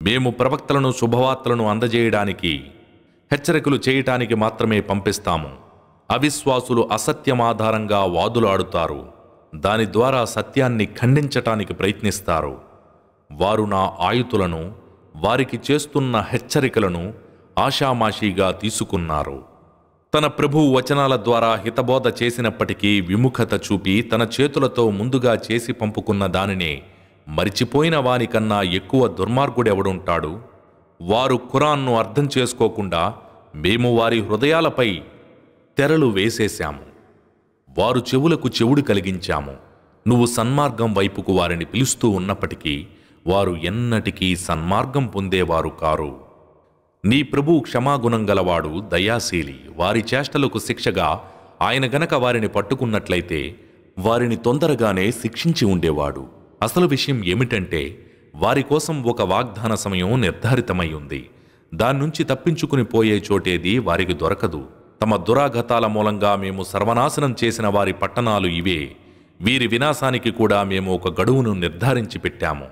మేము ప్రవక్తలను శుభవార్తలను అందజేయడానికి, హెచ్చరికలు చేయటానికి మాత్రమే పంపిస్తాము. అవిశ్వాసులు అసత్యం ఆధారంగా వాదులాడుతారు, దాని ద్వారా సత్యాన్ని ఖండించటానికి ప్రయత్నిస్తారు. వారు నా ఆయుతులను, వారికి చేస్తున్న హెచ్చరికలను ఆషామాషీగా తీసుకున్నారు. తన ప్రభువు వచనాల ద్వారా హితబోధ చేసినప్పటికీ విముఖత చూపి తన చేతులతో ముందుగా చేసి పంపుకున్న దానినే మరిచిపోయిన వానికన్నా ఎక్కువ దుర్మార్గుడెవడుంటాడు? వారు ఖురాన్ను అర్థం చేసుకోకుండా మేము వారి హృదయాలపై తెరలు వేసేశాము. వారు చెవులకు చెవుడు కలిగించాము. నువ్వు సన్మార్గం వైపుకు వారిని పిలుస్తూ ఉన్నప్పటికీ వారు ఎన్నటికీ సన్మార్గం పొందేవారు కారు. నీ ప్రభువు క్షమాగుణం గలవాడు, దయాశీలి. వారి చేష్టలకు శిక్షగా ఆయన గనక వారిని పట్టుకున్నట్లయితే వారిని తొందరగానే శిక్షించి ఉండేవాడు. అసలు విషయం ఏమిటంటే, వారి కోసం ఒక వాగ్దాన సమయం నిర్ధారితమై ఉంది. దాన్నుంచి తప్పించుకుని పోయే చోటేది వారికి దొరకదు. తమ దురాఘాతాల మూలంగా మేము సర్వనాశనం చేసిన వారి పట్టణాలు ఇవే. వీరి వినాశానికి కూడా మేము ఒక గడువును నిర్ధారించి పెట్టాము.